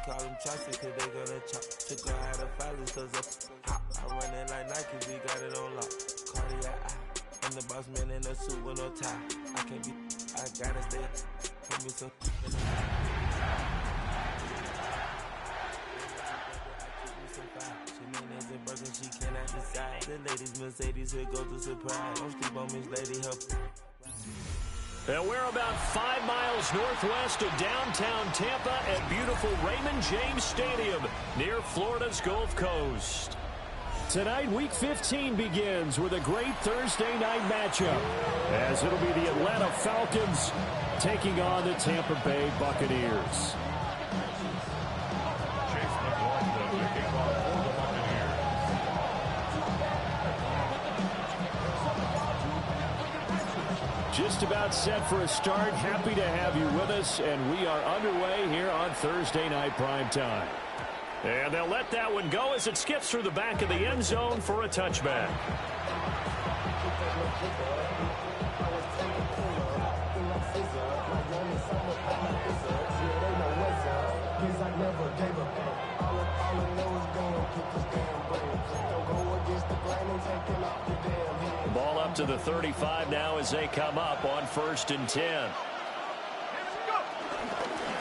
call them chopsticks cause they gonna chop. Took her out of filers cause I run it like Nike, we got it on lock. Cardiac eye. I'm the boss man in a suit with no tie. I can't be, I gotta stay. Put me some. She and Birkin, she cannot decide. The ladies Mercedes, here go to surprise. Don't sleep on Miss Lady, help. And we're about 5 miles northwest of downtown Tampa at beautiful Raymond James Stadium near Florida's Gulf Coast. Tonight, Week 15 begins with a great Thursday night matchup, as it'll be the Atlanta Falcons taking on the Tampa Bay Buccaneers. Just about set for a start. Happy to have you with us, and we are underway here on Thursday Night Primetime. And they'll let that one go as it skips through the back of the end zone for a touchback. Ball up to the 35 now as they come up on 1st and 10.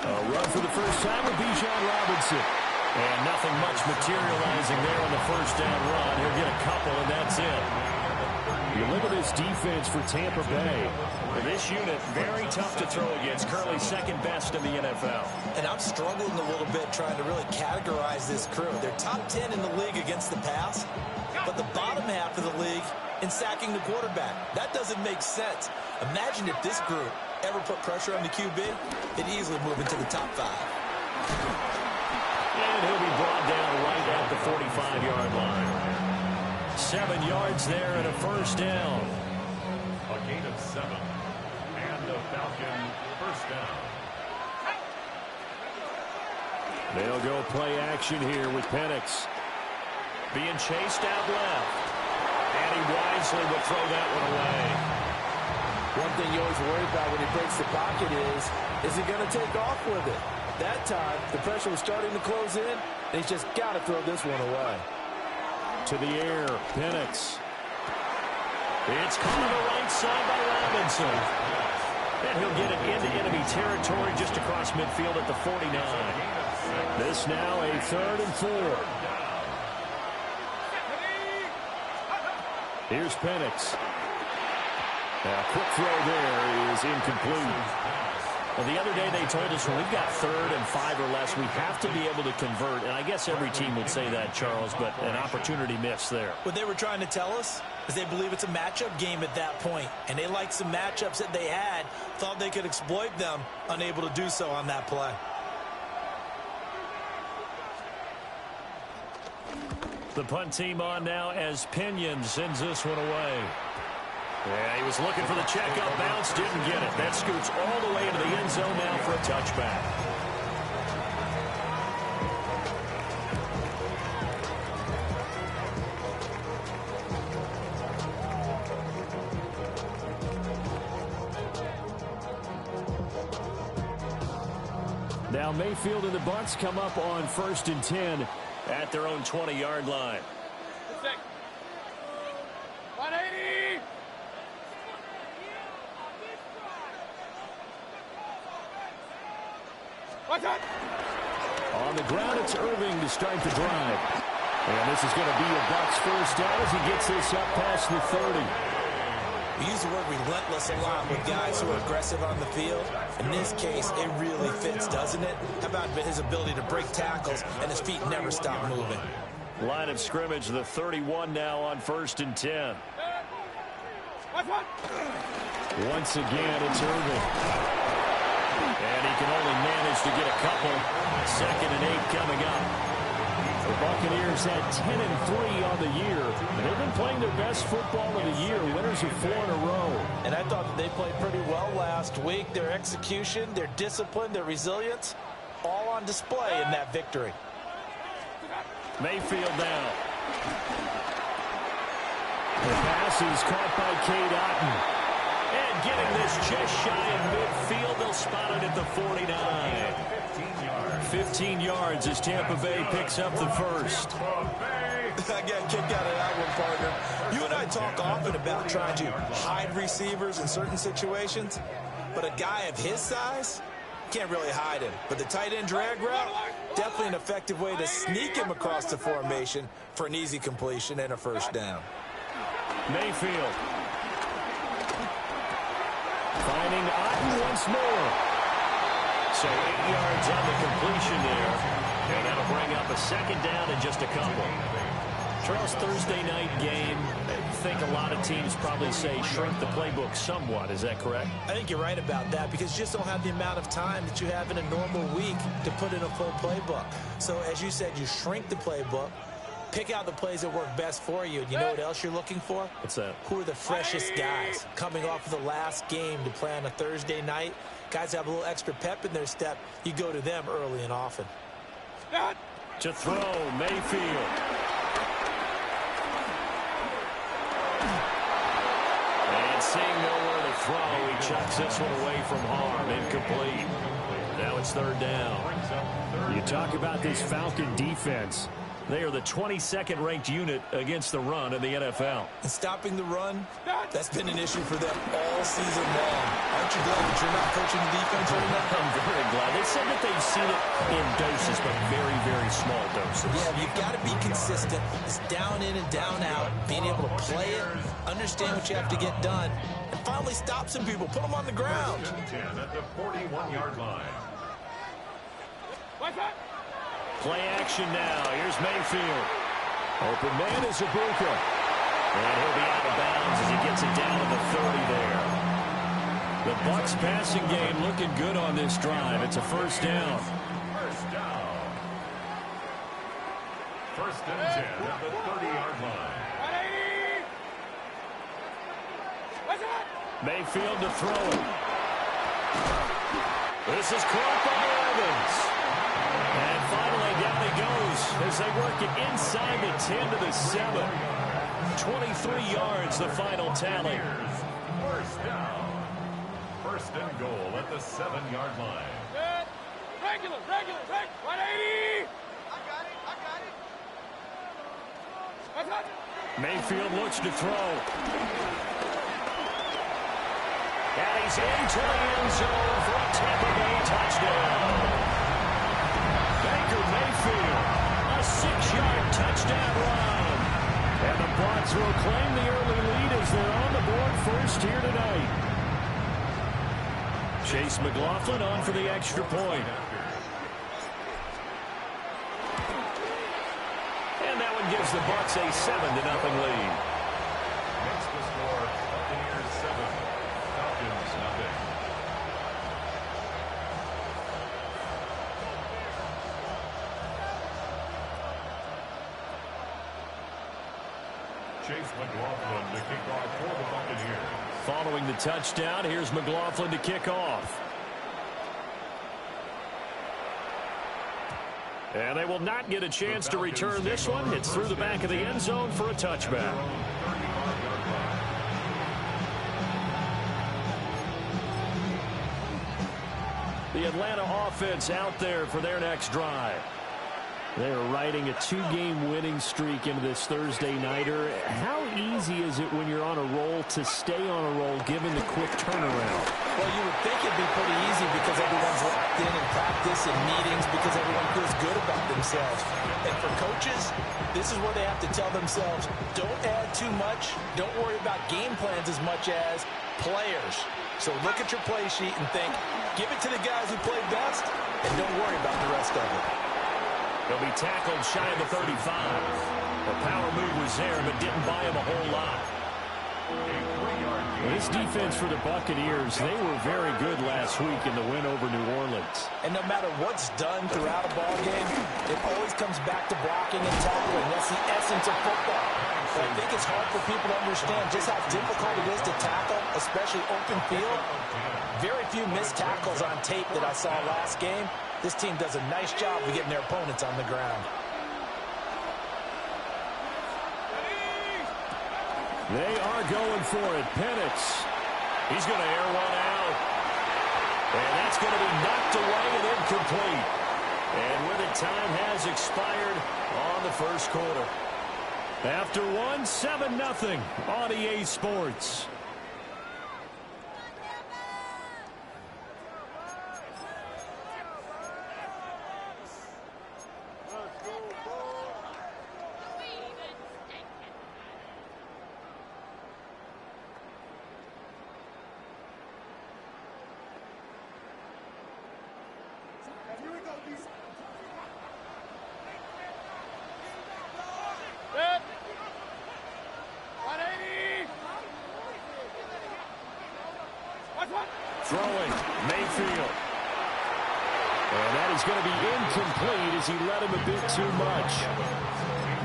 A run for the first time with Bijan Robinson. And nothing much materializing there on the first down run. He'll get a couple, and that's it. You look at this defense for Tampa Bay. This unit, very tough to throw against. Currently second best in the NFL. And I'm struggling a little bit trying to really categorize this crew. They're top 10 in the league against the pass, but the bottom half of the league in sacking the quarterback. That doesn't make sense. Imagine if this group ever put pressure on the QB, it'd easily move into the top 5. And he'll be brought down right at the 45-yard line. 7 yards there and a first down. A gain of 7. And the Falcon first down. They'll go play action here with Penix. Being chased out left. And he wisely will throw that one away. One thing you always worry about when he breaks the pocket is he going to take off with it? That time, the pressure was starting to close in, and he's just got to throw this one away. To the air, Penix. It's caught on the right side by Robinson. And he'll get it into enemy territory just across midfield at the 49. This now a 3rd and 4. Here's Penix. Now, quick throw there is incomplete. Well, the other day they told us when we've got 3rd and 5 or less, we have to be able to convert. And I guess every team would say that, Charles, but an opportunity missed there. What they were trying to tell us is they believe it's a matchup game at that point. And they liked some matchups that they had, thought they could exploit them, unable to do so on that play. The punt team on now as Pinion sends this one away. Yeah, he was looking for the check-up bounce, didn't get it. That scoots all the way into the end zone now for a touchback. Now Mayfield and the Bucs come up on 1st and 10 at their own 20-yard line. 180! On the ground, it's Irving to start the drive. And this is going to be a Bucs first down as he gets this up past the 30. We use the word relentless a lot with guys who are aggressive on the field. In this case, it really fits, doesn't it? How about his ability to break tackles and his feet never stop moving? Line of scrimmage, the 31 now on 1st and 10. Once again, it's Irving. And he can only manage to get a couple. 2nd and 8 coming up. The Buccaneers had 10-3 on the year. And they've been playing their best football of the year. Winners of 4 in a row. And I thought that they played pretty well last week. Their execution, their discipline, their resilience, all on display in that victory. Mayfield down. The pass is caught by Cade Otton. And getting this just shy of midfield, they'll spot it at the 49. 15 yards as Tampa Bay picks up the first. I got a kick out of that one, partner. You and I talk often about trying to hide receivers in certain situations, but a guy of his size can't really hide him. But the tight end drag route, definitely an effective way to sneak him across the formation for an easy completion and a first down. Mayfield. Finding Otten once more. So 8 yards on the completion there. And that'll bring up a second down in just a couple. Charles, Thursday night game, I think a lot of teams probably say shrink the playbook somewhat. Is that correct? I think you're right about that because you just don't have the amount of time that you have in a normal week to put in a full playbook. So as you said, you shrink the playbook, pick out the plays that work best for you. You know what else you're looking for? What's that? Who are the freshest guys coming off of the last game to play on a Thursday night? Guys have a little extra pep in their step. You go to them early and often. To throw, Mayfield. And seeing nowhere to throw, he chucks this one away from harm. Incomplete. Now it's third down. You talk about this Falcon defense. They are the 22nd ranked unit against the run in the NFL. And stopping the run, that's been an issue for them all season long. Aren't you glad that you're not coaching the defense right now? I'm very glad. They said that they've seen it in doses, but very, very small doses. Yeah, you've got to be consistent. It's down in and down out, being able to play it, understand what you have to get done, and finally stop some people, put them on the ground. 10 at the 41-yard line. Play action now. Here's Mayfield. Open man is Ibuka. And he'll be out of bounds as he gets it down to the 30 there. The Bucs passing game looking good on this drive. It's a first down. First down. First and 10 at the 30-yard line. Mayfield to throw it. This is caught by Evans. And finally, down he goes as they work it inside the 10 to the 7. 23 yards, the final tally. First down. First and goal at the 7-yard line. Regular. 180. I got it. Mayfield looks to throw. And he's into the end zone for a Tampa Bay touchdown. Baker Mayfield, a 6-yard touchdown run. And the Bucs will claim the early lead as they're on the board first here tonight. Chase McLaughlin on for the extra point. And that one gives the Bucs a 7-0 lead. Makes the score Buccaneers 7, Falcons nothing. Chase McLaughlin to kick off for the Buccaneers. Following the touchdown, here's McLaughlin to kick off. And they will not get a chance to return this one. It's through the back of the end zone for a touchback. The Atlanta offense out there for their next drive. They are riding a 2-game winning streak into this Thursday nighter. How easy is it when you're on a roll to stay on a roll given the quick turnaround? Well, you would think it'd be pretty easy because everyone's locked in practice and meetings because everyone feels good about themselves. And for coaches, this is where they have to tell themselves, don't add too much. Don't worry about game plans as much as players. So look at your play sheet and think, give it to the guys who play best, and don't worry about the rest of it. He'll be tackled shy of the 35. The power move was there, but didn't buy him a whole lot. This defense for the Buccaneers, they were very good last week in the win over New Orleans. And no matter what's done throughout a ball game, it always comes back to blocking and tackling. That's the essence of football. But I think it's hard for people to understand just how difficult it is to tackle, especially open field. Very few missed tackles on tape that I saw last game. This team does a nice job of getting their opponents on the ground. They are going for it. Penix. He's going to air one out. And that's going to be knocked away and incomplete. And with it, time has expired on the first quarter. After one, 7-0 on EA Sports. Throwing, Mayfield. And that is going to be incomplete as he led him a bit too much.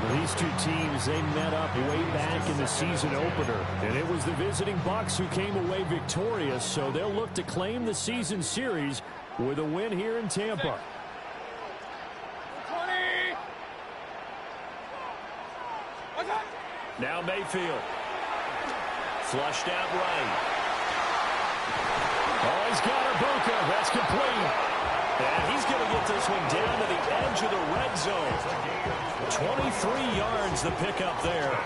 Well, these two teams, they met up way back in the season opener. And it was the visiting Bucs who came away victorious, so they'll look to claim the season series with a win here in Tampa. 20. Now Mayfield. Flushed out right. Oh, he's got Ibuka. That's complete. And he's going to get this one down to the edge of the red zone. 23 yards the pickup there.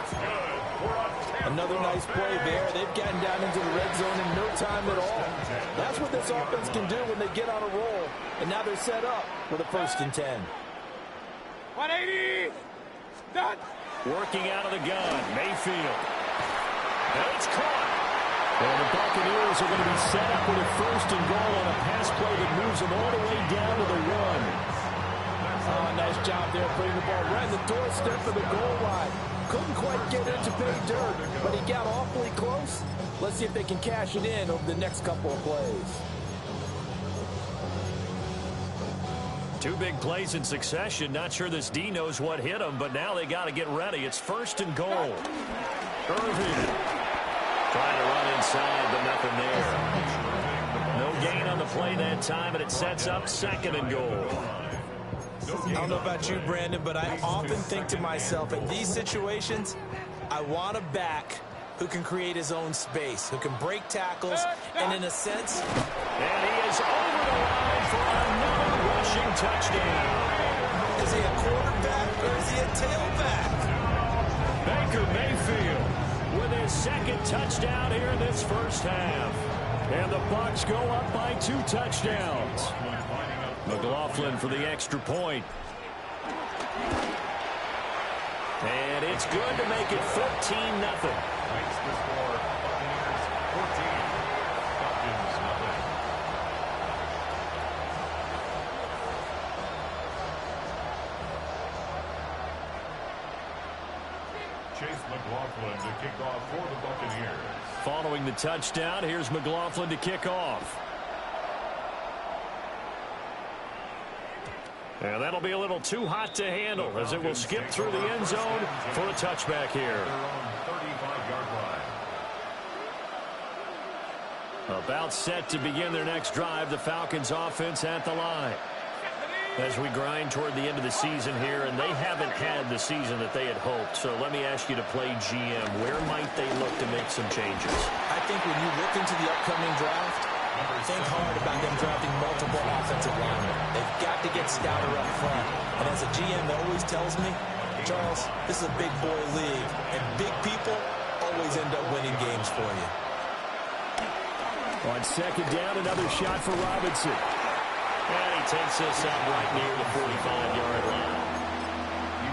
Another nice play there. They've gotten down into the red zone in no time at all. That's what this offense can do when they get on a roll. And now they're set up for the 1st and 10. 180. Done. Working out of the gun. Mayfield. And it's caught. And the Buccaneers are going to be set up with a 1st and goal on a pass play that moves them all the way down to the 1. Oh, nice job there putting the ball right in the doorstep of the goal line. Couldn't quite get it to pay dirt, but he got awfully close. Let's see if they can cash it in over the next couple of plays. 2 big plays in succession. Not sure this D knows what hit him, but now they got to get ready. It's 1st and goal. Irvin trying to run inside, but nothing there. No gain on the play that time, and it sets up 2nd and goal. I don't know about you, Brandon, but I often think to myself, in these situations, I want a back who can create his own space, who can break tackles, and in a sense... And he is over the line for another rushing touchdown. Is he a quarterback or is he a tailback? Baker Mayfield with his 2nd touchdown here in this first half. And the Bucs go up by 2 touchdowns. McLaughlin for the extra point. And it's good to make it 14-0. Makes the score Buccaneers 14, Falcons nothing. Chase McLaughlin to kick off for the Buccaneers. Following the touchdown, here's McLaughlin to kick off. And that'll be a little too hot to handle as it will skip through the end zone for a touchback here. Their own 35-yard line. About set to begin their next drive, the Falcons offense at the line. As we grind toward the end of the season here, and they haven't had the season that they had hoped. So let me ask you to play GM. Where might they look to make some changes? I think when you look into the upcoming draft, think hard about them drafting multiple offensive linemen. They've got to get stouter up front. And as a GM that always tells me, Charles, this is a big boy league, and big people always end up winning games for you. On 2nd down, another shot for Robinson. And he takes this up right near the 45-yard line.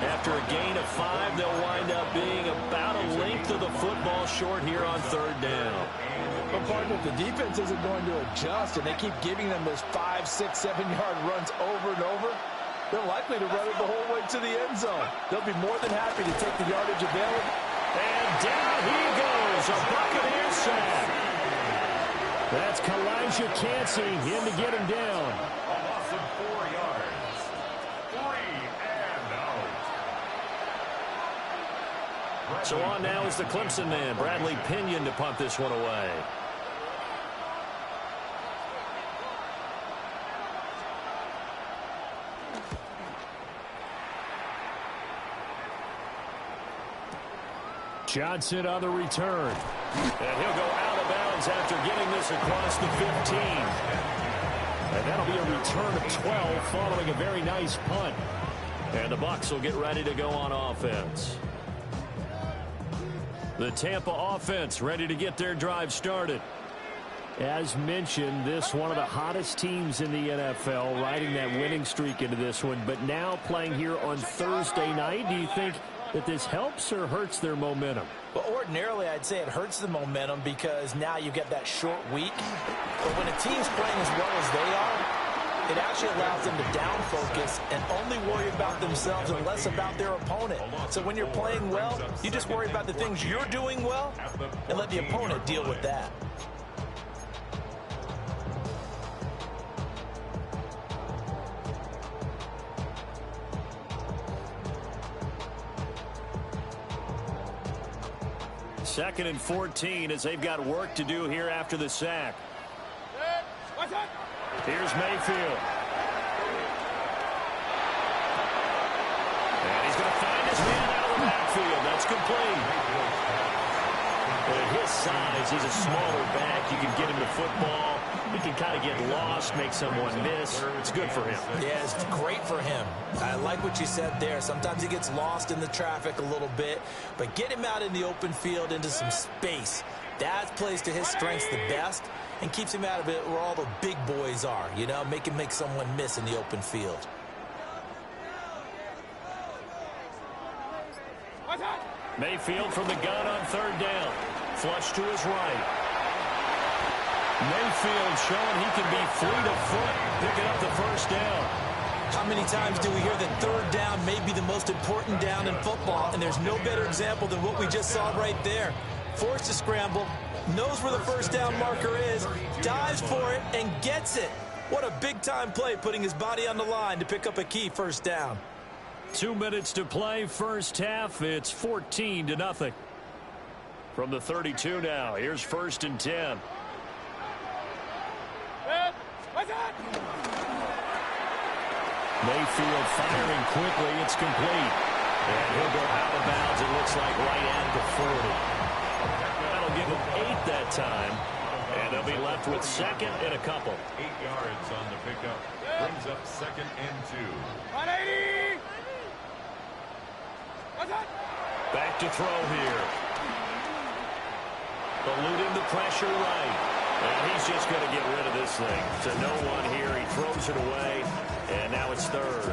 After a gain of 5, they'll wind up being about a length of the football short here on 3rd down. But partner, the defense isn't going to adjust, and they keep giving them those 5, 6, 7-yard runs over and over. They're likely to run it the whole way to the end zone. They'll be more than happy to take the yardage available. And down he goes, a Buccaneer sack. That's Kalijah Cansey in to get him down. A loss of 4 yards. 3 and out. So on now is the Clemson man, Bradley Pinion, to punt this one away. Johnson on the return. And he'll go out of of bounds after getting this across the 15. And that'll be a return of 12 following a very nice punt. And the Bucs will get ready to go on offense. The Tampa offense ready to get their drive started. As mentioned, this one of the hottest teams in the NFL, riding that winning streak into this one. But now playing here on Thursday night, do you think that this helps or hurts their momentum? Well, ordinarily, I'd say it hurts the momentum because now you get that short week. But when a team's playing as well as they are, it actually allows them to down focus and only worry about themselves and less about their opponent. So when you're playing well, you just worry about the things you're doing well and let the opponent deal with that. Second and 14 as they've got work to do here after the sack. Here's Mayfield. And he's going to find his man out of the backfield. That's complete. But at his size, he's a smaller back. You can get him the football. He can kind of get lost, make someone miss. It's good for him. Yeah, it's great for him. I like what you said there. Sometimes he gets lost in the traffic a little bit, but get him out in the open field into some space. That plays to his strengths the best and keeps him out of it where all the big boys are, you know, make him make someone miss in the open field. Mayfield from the gun on third down. Flush to his right. Mayfield showing he can be fleet of foot, picking up the first down. How many times do we hear that third down may be the most important down in football, and there's no better example than what we just saw right there. Forced to scramble, knows where the first down marker is, dives for it, and gets it. What a big-time play, putting his body on the line to pick up a key first down. 2 minutes to play, first half. It's 14-0. From the 32 now, here's first and 10. Mayfield firing quickly. It's complete. And he'll go out of bounds, it looks like, right at the 40. That'll give him 8 that time. And they'll be left with second and a couple. 8 yards on the pickup. Brings up second and 2. 180! Back to throw here. Eluding the pressure right. And he's just going to get rid of this thing. To no one here. He throws it away. And now it's third.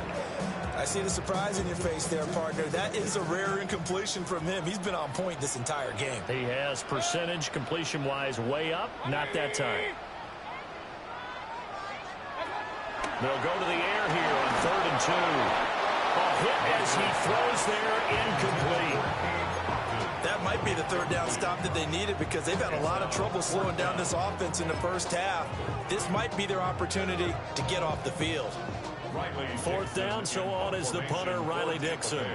I see the surprise in your face there, partner. That is a rare incompletion from him. He's been on point this entire game. He has percentage completion-wise way up. Not that time. They'll go to the air here on third and 2. A hit as he throws there, incomplete. That might be the third down stop that they needed because they've had a lot of trouble slowing down this offense in the first half. This might be their opportunity to get off the field. Fourth down, so on is the punter, Riley Dixon.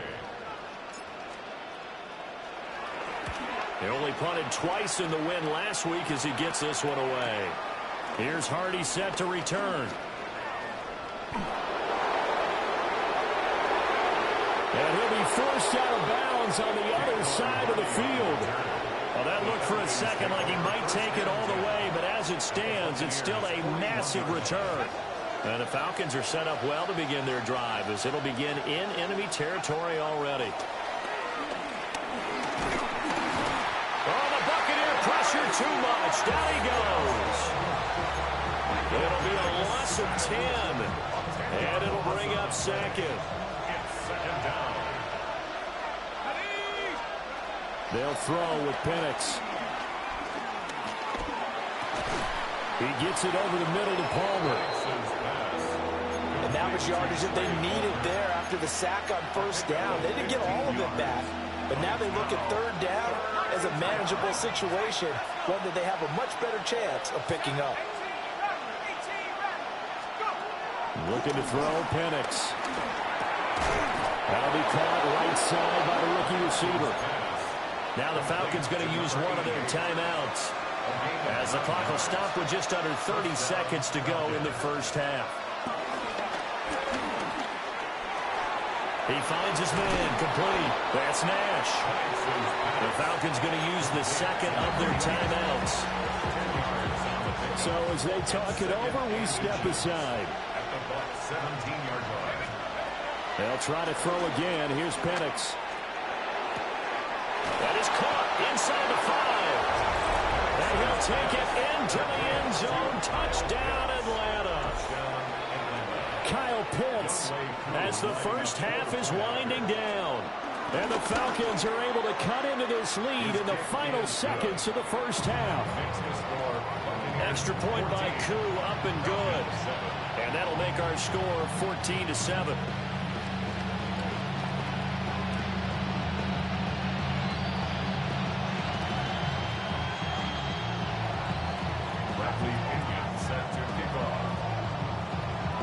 He only punted twice in the win last week as he gets this one away. Here's Hardy set to return. And he'll be forced out of bounds on the other side of the field. Well, that looked for a second like he might take it all the way, but as it stands, it's still a massive return. And the Falcons are set up well to begin their drive as it'll begin in enemy territory already. Oh, the Buccaneer pressure too much. Down he goes. It'll be a loss of 10. And it'll bring up second. Second down. They'll throw with Penix. He gets it over the middle to Palmer. And that was yardage that they needed there after the sack on first down. They didn't get all of it back, but now they look at third down as a manageable situation, one that they have a much better chance of picking up. Looking to throw Penix. That'll be caught right side by the rookie receiver. Now the Falcons going to use one of their timeouts as the clock will stop with just under 30 seconds to go in the first half. He finds his man, complete. That's Nash. The Falcons going to use the second of their timeouts. So as they talk it over, we step aside. At the Bucs 17-yard line. They'll try to throw again. Here's Penix. That is caught inside the 5. And he'll take it into the end zone. Touchdown, Atlanta. Kyle Pitts as the first half is winding down. And the Falcons are able to cut into this lead in the final seconds of the first half. Extra point by Koo, up and good. And that'll make our score 14-7.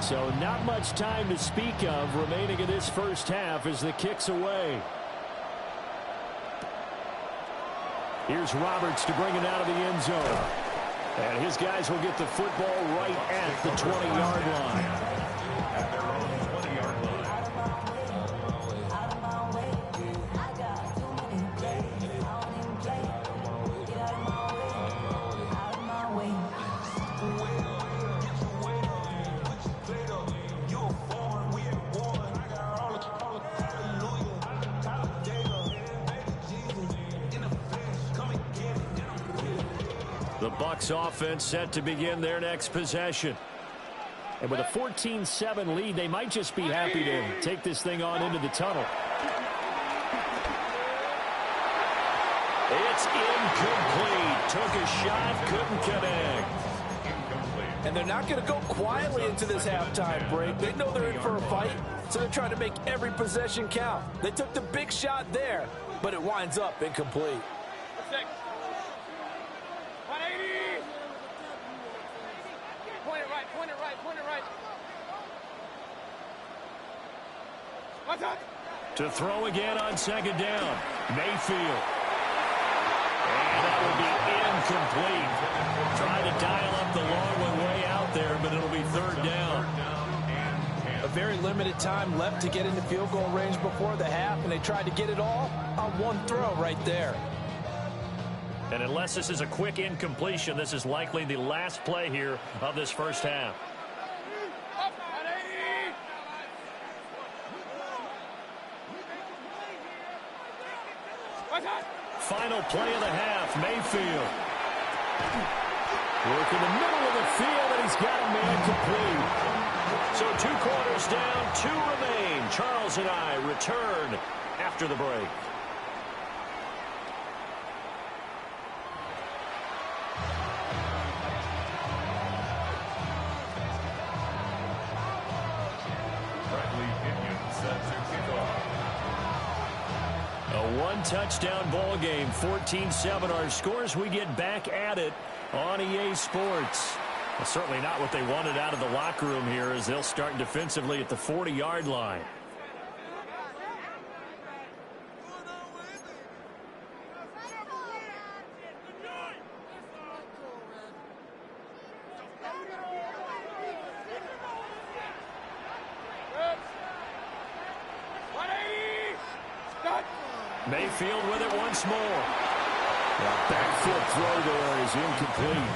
So not much time to speak of remaining in this first half as the kick's away. Here's Roberts to bring it out of the end zone. And his guys will get the football right at the 20-yard line. At their own 20-yard line. The Bucs offense set to begin their next possession. And with a 14-7 lead, they might just be happy to take this thing on into the tunnel. It's incomplete. Took a shot, couldn't connect. And they're not going to go quietly into this halftime break. They know they're in for a fight, so they're trying to make every possession count. They took the big shot there, but it winds up incomplete. 180. Point it right, point it right, point it right. What's up? To throw again on second down. Mayfield. And that will be incomplete. Trying to dial up the long one way out there, but it'll be third down. A very limited time left to get into field goal range before the half, and they tried to get it all on one throw right there. And unless this is a quick incompletion, this is likely the last play here of this first half. Final play of the half, Mayfield. Work in the middle of the field, and he's got a man complete. So 2 quarters down, 2 remain. Charles and I return after the break. A one-touchdown ball game, 14-7. Our scores, we get back at it on EA Sports. Well, certainly not what they wanted out of the locker room here as they'll start defensively at the 40-yard line. Mayfield with it once more. The back foot throw there is incomplete.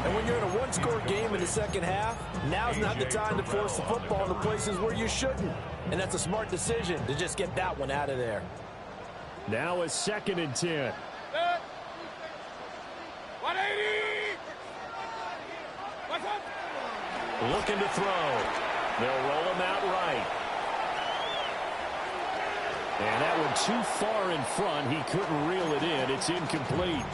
And when you're in a one-score game in the second half, now's not the time to force the football into places where you shouldn't. And that's a smart decision to just get that one out of there. Now a 2nd and 10. 180. What's up? Looking to throw. They'll roll him out right. And that one too far in front. He couldn't reel it in. It's incomplete.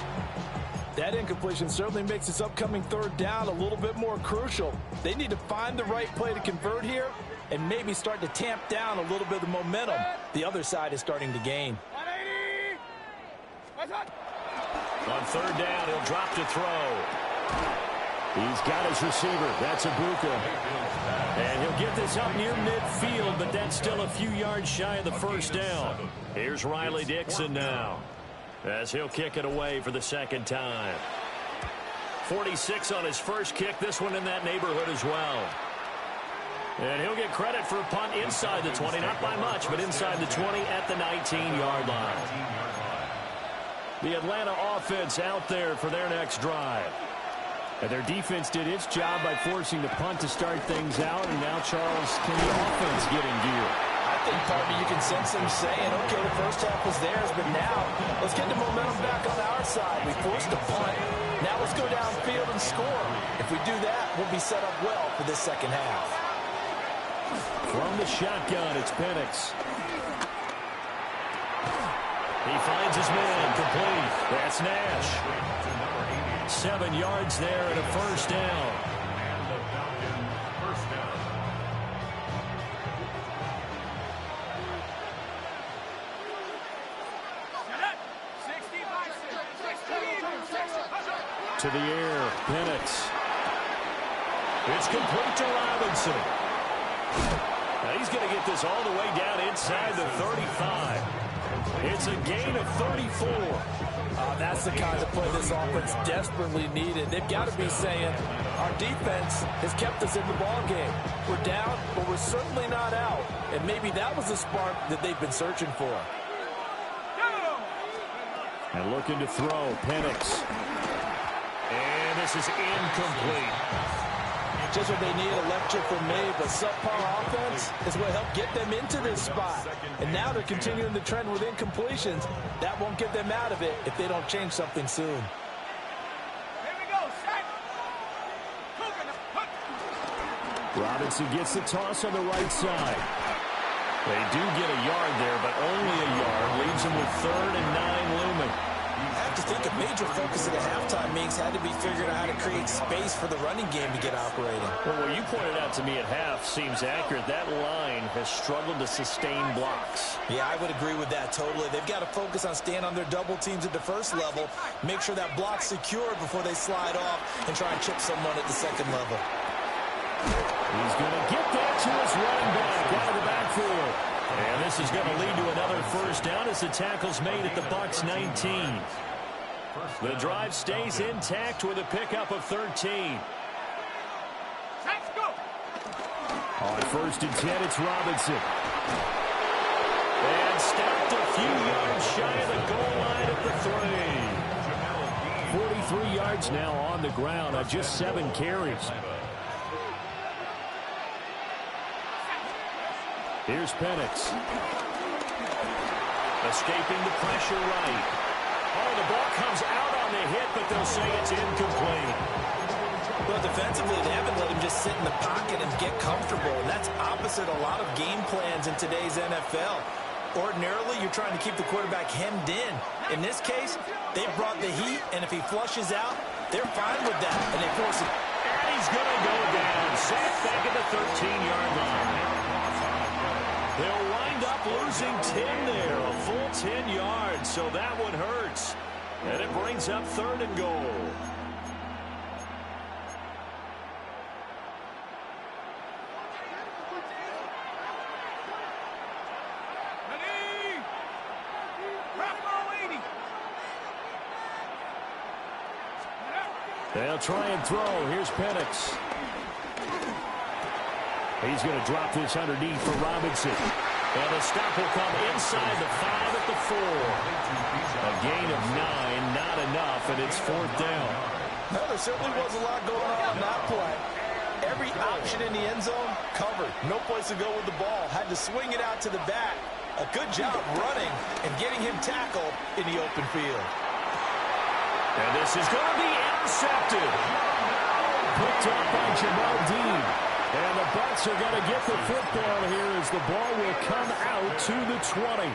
That incompletion certainly makes this upcoming third down a little bit more crucial. They need to find the right play to convert here and maybe start to tamp down a little bit of the momentum the other side is starting to gain. 180. What's up? On third down, he'll drop to throw. He's got his receiver. That's Ibuka. And he'll get this up near midfield, but that's still a few yards shy of the first down. Here's Riley Dixon now as he'll kick it away for the second time. 46 on his first kick. This one in that neighborhood as well. And he'll get credit for a punt inside the 20. Not by much, but inside the 20 at the 19-yard line. The Atlanta offense out there for their next drive. And their defense did its job by forcing the punt to start things out. And now, Charles, can the offense get in gear? I think, partner, you can sense them saying, okay, the first half was theirs, but now let's get the momentum back on our side. We forced a punt. Now let's go downfield and score. If we do that, we'll be set up well for this second half. From the shotgun, it's Penix. He finds his man, complete. That's Nash. 7 yards there and a first down. And the Falcons first down. To the air, Penix. It's complete to Robinson. Now he's going to get this all the way down inside the 35. It's a gain of 34. That's the kind of play this offense desperately needed. They've got to be saying, our defense has kept us in the ball game. We're down, but we're certainly not out. And maybe that was the spark that they've been searching for. And looking to throw, Penix. And this is incomplete. Just what they need, a lecture from me, but subpar offense is what helped get them into this spot. And now they're continuing the trend with incompletions. That won't get them out of it if they don't change something soon. Here we go, set. Robinson gets the toss on the right side. They do get a yard there, but only a yard. Leaves them with 3rd and 9 looming. I have to think a major focus at the halftime meetings had to be figuring out how to create space for the running game to get operating. Well, what you pointed out to me at half seems accurate. That line has struggled to sustain blocks. Yeah, I would agree with that totally. They've got to focus on staying on their double teams at the first level, make sure that block's secured before they slide off and try and chip someone at the second level. He's going to get that to his running back out of the backfield. And this is going to lead to another first down as the tackle's made at the Bucs 19. The drive stays intact with a pickup of 13. Let's go. On 1st and 10, it's Robinson. And stopped a few yards shy of the goal line at the 3. 43 yards now on the ground on just 7 carries. Here's Penix. Escaping the pressure right. Oh, the ball comes out on the hit, but they'll say it's incomplete. Well, defensively, they haven't let him just sit in the pocket and get comfortable, and that's opposite a lot of game plans in today's NFL. Ordinarily, you're trying to keep the quarterback hemmed in. In this case, they brought the heat, and if he flushes out, they're fine with that, and they force it. And he's going to go down. Sacked back at the 13-yard line. They'll wind up losing 10 there, a full 10 yards, so that one hurts. And it brings up 3rd and goal. They'll try and throw. Here's Penix. He's going to drop this underneath for Robinson. And the stop will come inside the 5 at the 4. A gain of 9, not enough, and it's 4th down. No, there certainly was a lot going on that play. Every option in the end zone covered. No place to go with the ball. Had to swing it out to the back. A good job running and getting him tackled in the open field. And this is going to be intercepted. Picked up by Jamal Dean. And the Bucs are going to get the football here as the ball will come out to the 20.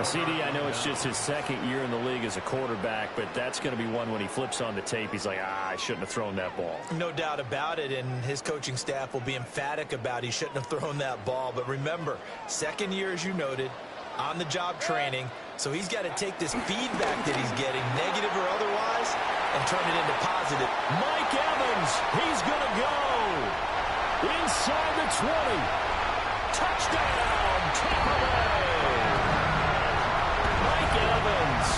CD, I know it's just his 2nd year in the league as a quarterback, but that's going to be one when he flips on the tape. He's like, I shouldn't have thrown that ball. No doubt about it, and his coaching staff will be emphatic about he shouldn't have thrown that ball. But remember, 2nd year, as you noted, on-the-job training, so he's got to take this feedback that he's getting, negative or otherwise, and turn it into positive. Mike Evans, he's going to go. Inside the 20. Touchdown, Tampa Bay. Mike Evans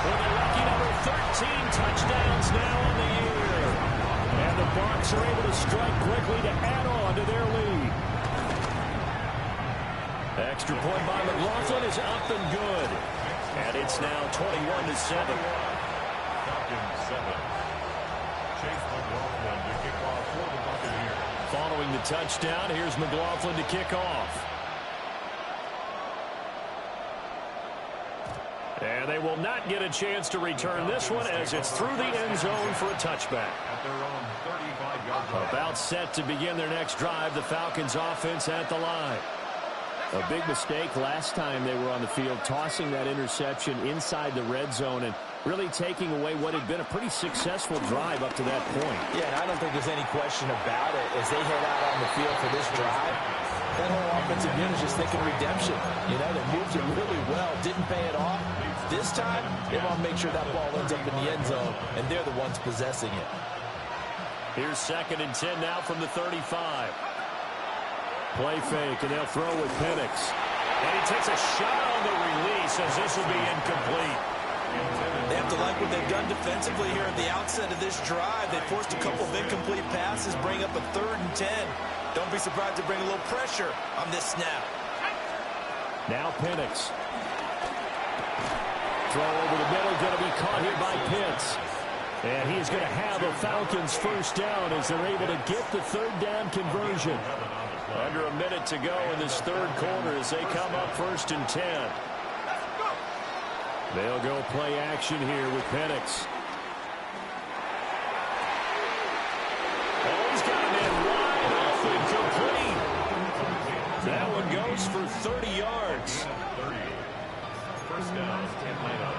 with a lucky number 13 touchdowns now on the year. And the Bucs are able to strike quickly to add on to their lead. Extra point by McLaughlin is up and good. And it's now 21-7. Falcons 7. Chase McLaughlin to kick off for the Buccaneers. Following the touchdown, here's McLaughlin to kick off. And they will not get a chance to return this one as it's through the end zone for a touchback. At their own 35-yard line. About set to begin their next drive, the Falcons offense at the line. A big mistake last time they were on the field, tossing that interception inside the red zone and really taking away what had been a pretty successful drive up to that point. Yeah, and I don't think there's any question about it. As they head out on the field for this drive, that whole offensive unit is just thinking redemption. You know, they moved it really well, didn't pay it off. This time, they want to make sure that ball ends up in the end zone, and they're the ones possessing it. Here's 2nd and 10 now from the 35. Play fake, and they'll throw with Penix. And he takes a shot on the release as this will be incomplete. They have to like what they've done defensively here at the outset of this drive. They forced a couple of incomplete passes, bring up a 3rd and 10. Don't be surprised to bring a little pressure on this snap. Now Penix. Throw over the middle, going to be caught here by Pitts. And he's going to have a Falcons first down as they're able to get the 3rd down conversion. Under a minute to go in this 3rd quarter as they come up 1st and 10. They'll go play action here with Penix. Oh, he's got him in wide open, complete. That one goes for 30 yards. 30. First down, Atlanta.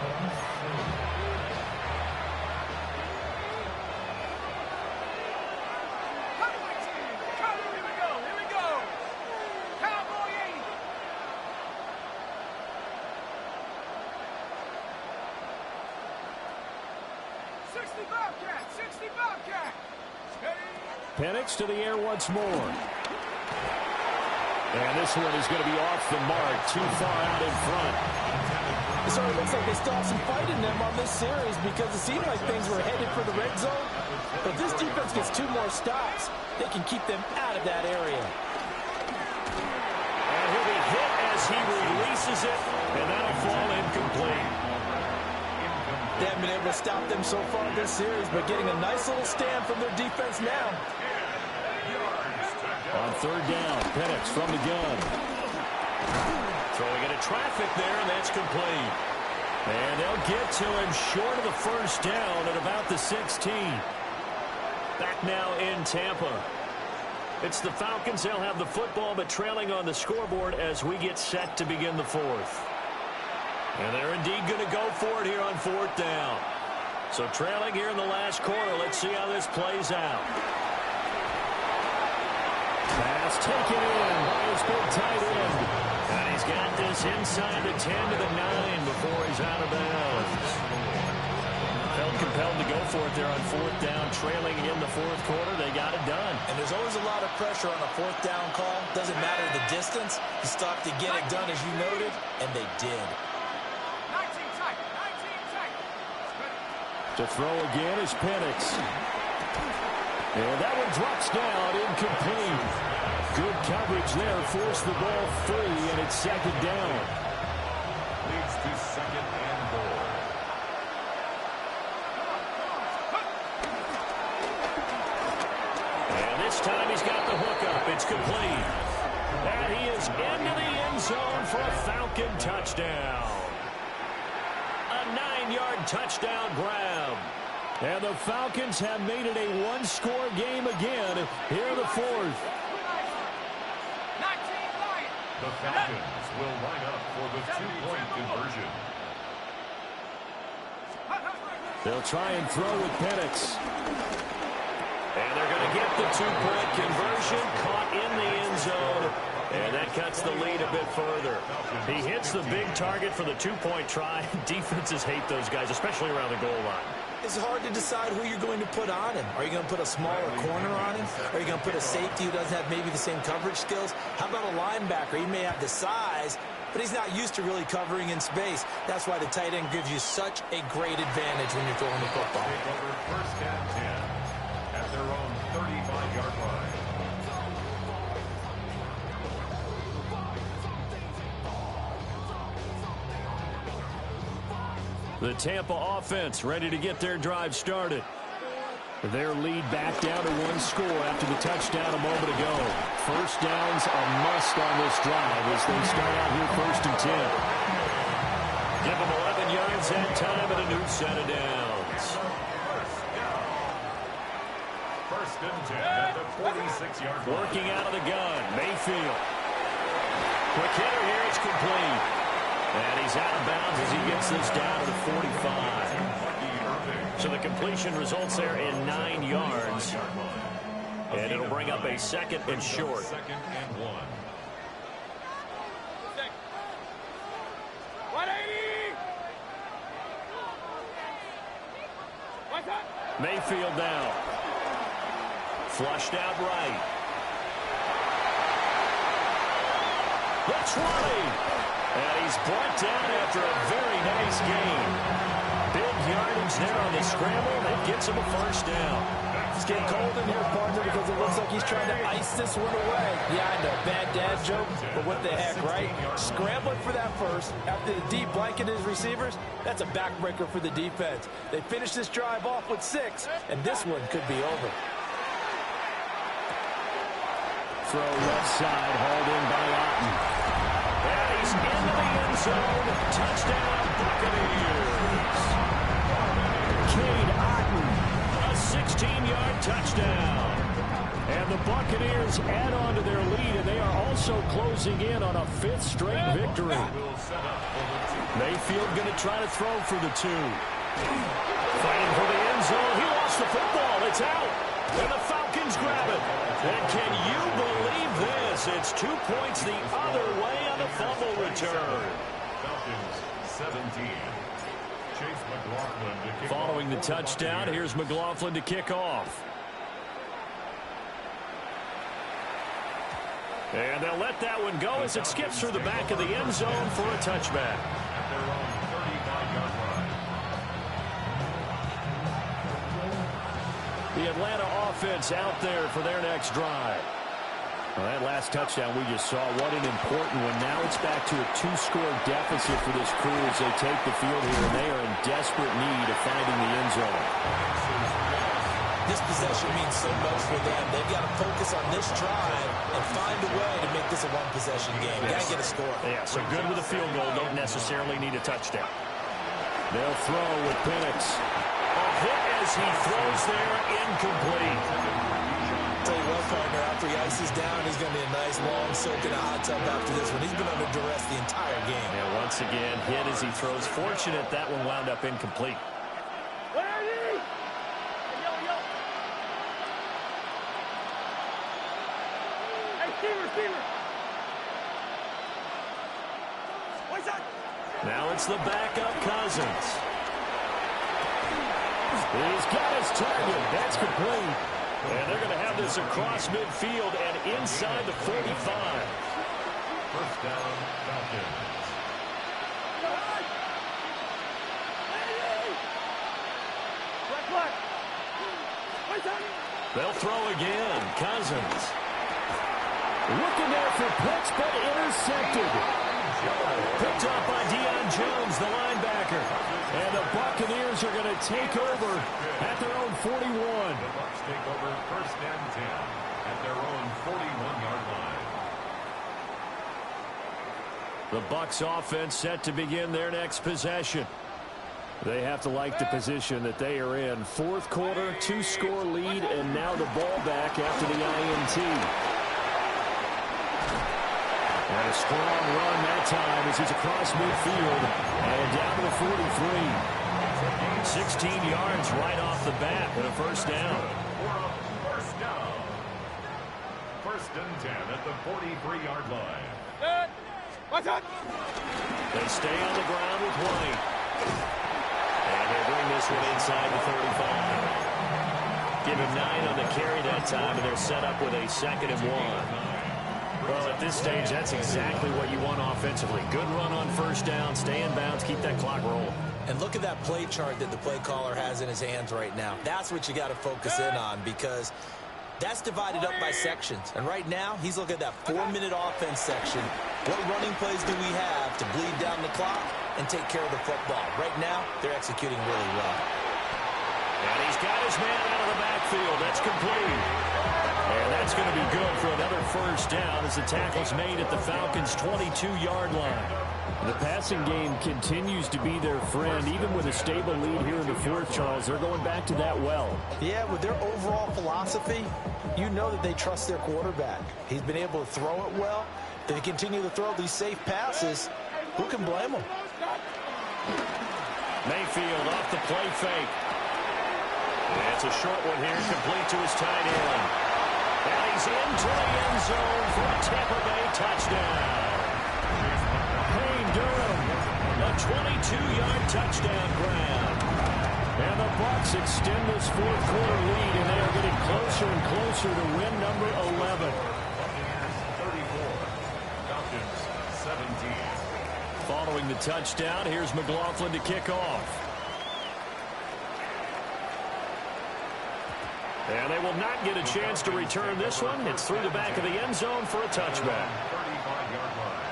Penix to the air once more. And this one is going to be off the mark, too far out in front. So it looks like they still have some fight in them on this series because it seemed like things were headed for the red zone. But if this defense gets 2 more stops, they can keep them out of that area. And he'll be hit as he releases it, and that'll fall incomplete. They haven't been able to stop them so far this series, but getting a nice little stand from their defense now. On 3rd down, Penix from the gun. Throwing into traffic there, and that's complete. And they'll get to him short of the first down at about the 16. Back now in Tampa. It's the Falcons. They'll have the football, but trailing on the scoreboard as we get set to begin the 4th. And they're indeed going to go for it here on 4th down. So trailing here in the last quarter. Let's see how this plays out. Pass taken in by his big tight end. And he's got this inside the 10 to the 9 before he's out of bounds. Felt compelled to go for it there on 4th down. Trailing in the 4th quarter. They got it done. And there's always a lot of pressure on a 4th down call. Doesn't matter the distance. You stop to get it done as you noted, and they did. To throw again is Penix. And that one drops down, incomplete. Good coverage there, forced the ball free, and it's 2nd down. Leads to 2nd and goal. And this time he's got the hook up. It's complete. And he is into the end zone for a Falcon touchdown. A 9-yard touchdown grab. And the Falcons have made it a 1-score game again here in the 4th. The Falcons will line up for the 2-point conversion. They'll try and throw with Penix. And they're going to get the 2-point conversion, caught in the end zone. And that cuts the lead a bit further. He hits the big target for the 2-point try. Defenses hate those guys, especially around the goal line. It's hard to decide who you're going to put on him. Are you going to put a smaller corner on him? Are you going to put a safety who doesn't have maybe the same coverage skills? How about a linebacker? He may have the size, but he's not used to really covering in space. That's why the tight end gives you such a great advantage when you're throwing the football. Take over 1st and 10 at their own 35-yard line. The Tampa offense ready to get their drive started. Their lead back down to 1 score after the touchdown a moment ago. First down's a must on this drive as they start out here 1st and 10. Give them 11 yards that time and a new set of downs. First and 10 at the 46-yard line. Working out of the gun, Mayfield. Quick hitter here, it's complete. And he's out of bounds as he gets this down to the 45. So the completion results there in 9 yards. And it'll bring up a 2nd and short. 2nd and 1. 180! Mayfield down. Flushed out right. Looks right. And he's brought down after a very nice game. Big yardage there on the scramble that gets him a first down. It's getting cold in here, partner, because it looks like he's trying to ice this one away. Yeah, I know, bad dad joke, but what the heck, right? Scrambling for that first after the deep blanket his receivers, that's a backbreaker for the defense. They finish this drive off with 6, and this one could be over. Throw left side, hauled in by Otten. And he's into the end zone. Touchdown, Buccaneers. Cade Otten, a 16-yard touchdown. And the Buccaneers add on to their lead, and they are also closing in on a 5th straight victory. Mayfield going to try to throw for the 2. Fighting for the end zone. He lost the football. It's out. And the Falcons grab it. And can you believe this? It's 2 points the other way on the fumble return. Falcons 17. Chase McLaughlin to kick Following the off. touchdown, here's McLaughlin to kick off. And they'll let that one go as it skips through the back of the end zone for a touchback. At their own 35-yard line. The Atlanta offense out there for their next drive. Well, that last touchdown we just saw, what an important one. Now it's back to a 2-score deficit for this crew as they take the field here, and they are in desperate need of finding the end zone. This possession means so much for them. They've got to focus on this drive and find a way to make this a one-possession game. Got to get a score. Yeah, so good with a field goal. Don't necessarily need a touchdown. They'll throw with Penix. A hit as he throws there, incomplete. Tell you what, partner, after he ices down, he's going to be a nice long soak in a hot tub after this one. He's been under duress the entire game. And once again, hit as he throws. Fortunate that one wound up incomplete. Now it's the backup Cousins. He's got his target. That's complete. And they're going to have this across midfield and inside the 45. First down, Falcons. They'll throw again. Cousins. Looking there for Pitts, but intercepted. Picked up by Deion Jones, the linebacker. And the Buccaneers are going to take over at their own 41. The Bucs take over 1st and 10 at their own 41-yard line. The Bucs offense set to begin their next possession. They have to like the position that they are in. 4th quarter, 2-score lead, and now the ball back after the INT. And a strong run that time as he's across midfield and down to the 43. 16 yards right off the bat and a first down. First down. 1st and 10 at the 43-yard line. They stay on the ground with White. And they bring this one inside the 35. Give him 9 on the carry that time, and they're set up with a 2nd and 1. Well, at this stage, that's exactly what you want offensively. Good run on first down, stay in bounds, keep that clock rolling. And look at that play chart that the play caller has in his hands right now. That's what you got to focus in on because that's divided up by sections. And right now, he's looking at that 4-minute offense section. What running plays do we have to bleed down the clock? and take care of the football. Right now, they're executing really well. And he's got his man out of the backfield. That's complete. And that's going to be good for another first down as the tackle's made at the Falcons' 22-yard line. The passing game continues to be their friend. Even with a stable lead here in the fourth, Charles, they're going back to that well. Yeah, with their overall philosophy, you know that they trust their quarterback. He's been able to throw it well. They continue to throw these safe passes. Who can blame them? Mayfield off the play fake. It's a short one here, complete to his tight end. And he's into the end zone for a Tampa Bay touchdown. Payne Durham, a 22-yard touchdown grab. And the Bucs extend this fourth quarter lead, and they are getting closer and closer to win number 11. Buccaneers 34, Falcons 17. Following the touchdown, here's McLaughlin to kick off. And they will not get a chance to return this one. It's through the back of the end zone for a touchback. 35-yard line.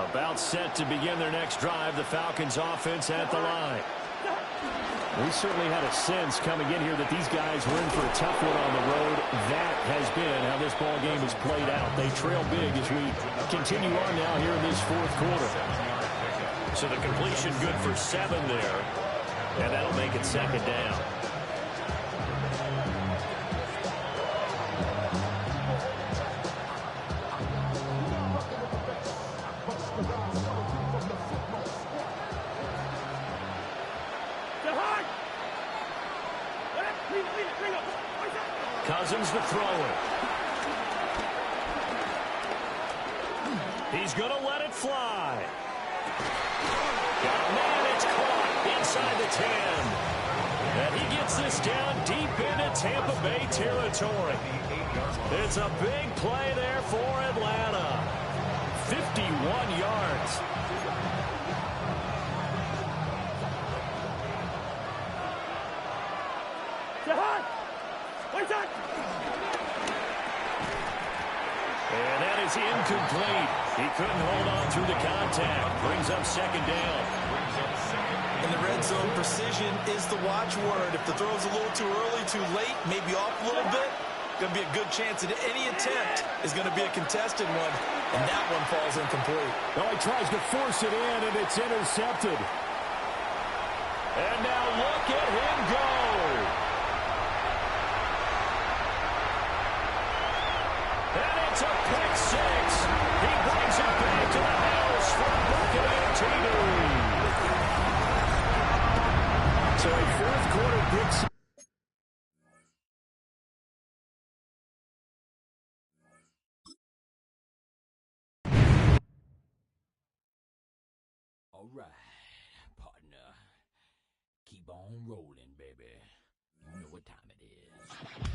About set to begin their next drive, the Falcons offense at the line. We certainly had a sense coming in here that these guys were in for a tough one on the road. That has been how this ball game has played out. They trail big as we continue on now here in this fourth quarter. So the completion good for 7 there, and that'll make it second down. Cousins to throw it. He's going to let it fly. Got a man, it's caught inside the 10. And he gets this down deep into Tampa Bay territory. It's a big play there for Atlanta. 51 yards. And that is incomplete. He couldn't hold on through the contact. Brings up second down. In the red zone, precision is the watchword. If the throw's a little too early, too late, maybe off a little bit, going to be a good chance that any attempt is going to be a contested one, and that one falls incomplete. Well, he tries to force it in, and it's intercepted. And now look at him go. And it's a pick six. He brings it back to the house for a Buccaneer TD. So a fourth quarter pick six. All right, partner. Keep on rolling, baby. You know what time it is.